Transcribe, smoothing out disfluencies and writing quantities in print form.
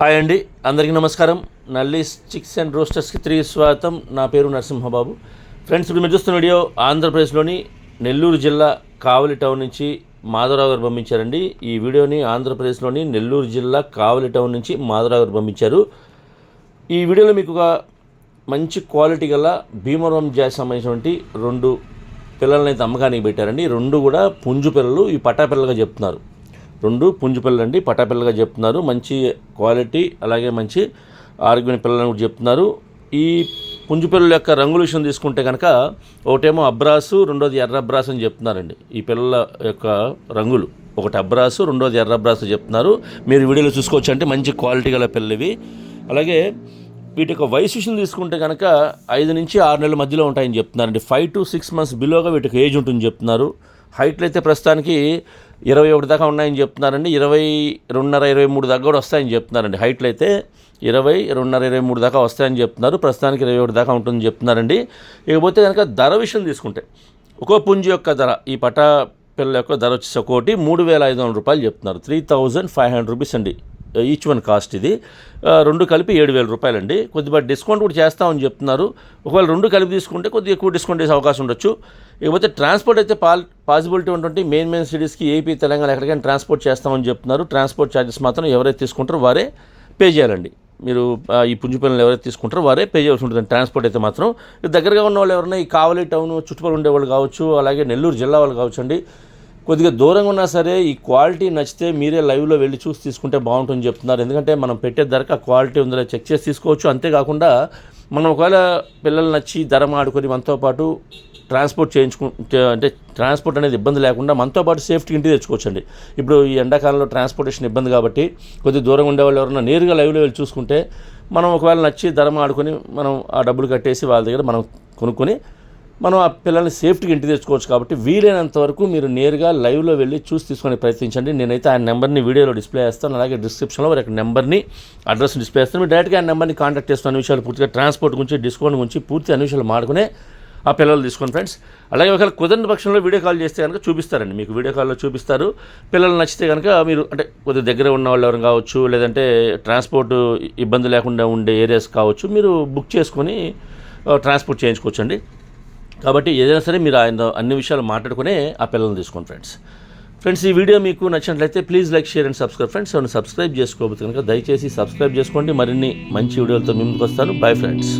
Hi అండి, అందరికీ నమస్కారం. నల్లీస్ చిక్స్ అండ్ రోస్టర్స్కి తిరిగి స్వాగతం. నా పేరు నరసింహబాబు. ఫ్రెండ్స్, ఇప్పుడు మీరు చూస్తున్న వీడియో ఆంధ్రప్రదేశ్లోని నెల్లూరు జిల్లా కావలి టౌన్ నుంచి మాధవరావు గారు పంపించారండి. ఈ వీడియోని ఆంధ్రప్రదేశ్లోని నెల్లూరు జిల్లా కావలి టౌన్ నుంచి మాధవరావు గారు పంపించారు. ఈ వీడియోలో మీకు ఒక మంచి క్వాలిటీ గల భీమవరం జాతి సంబంధించినటువంటి 2 పిల్లలని అయితే అమ్మకానికి పెట్టారండి. 2 కూడా పుంజు పిల్లలు. ఈ పట్టా పిల్లలుగా చెప్తున్నారు. 2 పుంజు పిల్లలు అండి, పట్టా పిల్లలుగా చెప్తున్నారు. మంచి క్వాలిటీ, అలాగే మంచి ఆరోగ్యమైన పిల్లలని కూడా చెప్తున్నారు. ఈ పుంజు పిల్లల యొక్క రంగుల విషయం తీసుకుంటే కనుక ఒకటేమో అబ్రాసు, రెండోది ఎర్ర అబ్రాసు అని చెప్తున్నారండి. ఈ పిల్లల యొక్క రంగులు ఒకటి అబ్రాసు, రెండోది ఎర్ర అబ్రాసు చెప్తున్నారు. మీరు వీడియోలో చూసుకోవచ్చు. అంటే మంచి క్వాలిటీ గల పిల్లలు. అలాగే వీటి యొక్క వయసు విషయం తీసుకుంటే కనుక 5 నుంచి 6 నెలల మధ్యలో ఉంటాయని చెప్తున్నారండి. 5 to 6 months బిలోగా వీటికి ఏజ్ ఉంటుందని చెప్తున్నారు. హైట్లు అయితే ప్రస్తుతానికి 21 దాకా ఉన్నాయని చెప్తున్నారండి. 22.5, 23 దాకా కూడా వస్తాయని చెప్తున్నారండి. హైట్లు అయితే 20, 22, 23 దాకా వస్తాయని చెప్తున్నారు. ప్రస్తుతానికి 21 దాకా ఉంటుందని చెప్తున్నారండి. ఇకపోతే కనుక ధర విషయం తీసుకుంటే ఒక్కో పుంజు యొక్క ధర, ఈ పటా పిల్లల యొక్క ధర వచ్చేసి ఒక్కోటి 3,500 రూపాయలు చెప్తున్నారు. 3,500 రూపీస్ అండి ఈచ్ వన్ కాస్ట్. ఇది 2 కలిపి 7,000 రూపాయలు అండి. కొద్దిగా డిస్కౌంట్ కూడా చేస్తామని చెప్తున్నారు. ఒకవేళ 2 కలిపి తీసుకుంటే కొద్దిగా ఎక్కువ డిస్కౌంట్ చేసే అవకాశం ఉండొచ్చు. ఇకపోతే ట్రాన్స్పోర్ట్ అయితే పాసిబిలిటీ ఉంటుంది. మెయిన్ సిటీస్కి ఏపీ, తెలంగాణ ఎక్కడికైనా ట్రాన్స్పోర్ట్ చేస్తామని చెప్తున్నారు. ట్రాన్స్పోర్ట్ ఛార్జెస్ మాత్రం ఎవరైతే తీసుకుంటారో వారే పే చేయాలండి. మీరు ఈ పుంజు పిల్లలు ఎవరైతే తీసుకుంటారో వారే పే చేయాల్సి ఉంటుంది. ట్రాన్స్పోర్ట్ అయితే మాత్రం దగ్గరగా ఉన్న వాళ్ళు ఎవరైనా ఈ కావలి టౌన్ చుట్టుపక్కల ఉండేవాళ్ళు కావచ్చు, అలాగే నెల్లూరు జిల్లా వాళ్ళు కావచ్చు అండి, కొద్దిగా దూరంగా ఉన్నా సరే ఈ క్వాలిటీ నచ్చితే మీరే లైవ్లో వెళ్ళి చూసి తీసుకుంటే బాగుంటుందని చెప్తున్నారు. ఎందుకంటే మనం పెట్టే ధరకు ఆ క్వాలిటీ ఉందో చెక్ చేసి తీసుకోవచ్చు. అంతేకాకుండా మనం ఒకవేళ పిల్లలు నచ్చి ధర మాడుకొని మనతో పాటు ట్రాన్స్పోర్ట్ అంటే ట్రాన్స్పోర్ట్ అనేది ఇబ్బంది లేకుండా మనతో పాటు సేఫ్టీ ఇంటికి తెచ్చుకోవచ్చండి. ఇప్పుడు ఈ ఎండాకాలంలో ట్రాన్స్పోర్టేషన్ ఇబ్బంది కాబట్టి కొద్దిగా దూరంగా ఉండేవాళ్ళు ఎవరైనా నేరుగా లైవ్లో వెళ్ళి చూసుకుంటే మనం ఒకవేళ నచ్చి ధర మాడుకొని మనం ఆ డబ్బులు కట్టేసి వాళ్ళ దగ్గర మనం కొనుక్కొని మనం ఆ పిల్లల్ని సేఫ్టీగా ఇంటికి తెచ్చుకోవచ్చు. కాబట్టి వీలైనంత వరకు మీరు నేరుగా లైవ్లో వెళ్ళి చూసి తీసుకొని ప్రయత్నించండి. నేనైతే ఆయన నెంబర్ని వీడియోలో డిస్ప్లే చేస్తాను. అలాగే డిస్క్రిప్షన్లో వారి నెంబర్ని, అడ్రస్ డిస్ప్లే చేస్తాను. మీరు డైరెక్ట్గా ఆయన నెంబర్ని కాంటాక్ట్ చేస్తున్న విషయాలు పూర్తిగా ట్రాన్స్పోర్ట్ గురించి, డిస్కౌంట్ గురించి పూర్తి అన్ని విషయాలు మాడుకునే ఆ పిల్లలు తీసుకోండి ఫ్రెండ్స్. అలాగే ఒకవేళ కుదరని పక్షంలో వీడియో కాల్ చేస్తే కనుక చూపిస్తారండి. మీకు వీడియో కాల్లో చూపిస్తారు. పిల్లలు నచ్చితే కనుక మీరు అంటే కొద్దిగా దగ్గర ఉన్న వాళ్ళు ఎవరు కావచ్చు, లేదంటే ట్రాన్స్పోర్ట్ ఇబ్బంది లేకుండా ఉండే ఏరియాస్ కావచ్చు, మీరు బుక్ చేసుకొని ట్రాన్స్పోర్ట్ చేయించుకోవచ్చు అండి. కాబట్టి ఏదైనా సరే మీరు ఆయన అన్ని విషయాలు మాట్లాడుకునే ఆ పిల్లల్ని తీసుకోండి ఫ్రెండ్స్. ఈ వీడియో మీకు నచ్చినట్లయితే please like, share and subscribe friends. ఏమైనా సబ్స్క్రైబ్ చేసుకోకపోతే కనుక దయచేసి సబ్స్క్రైబ్ చేసుకోండి. మరిన్ని మంచి వీడియోలతో ముందుకు వస్తాను. Bye friends.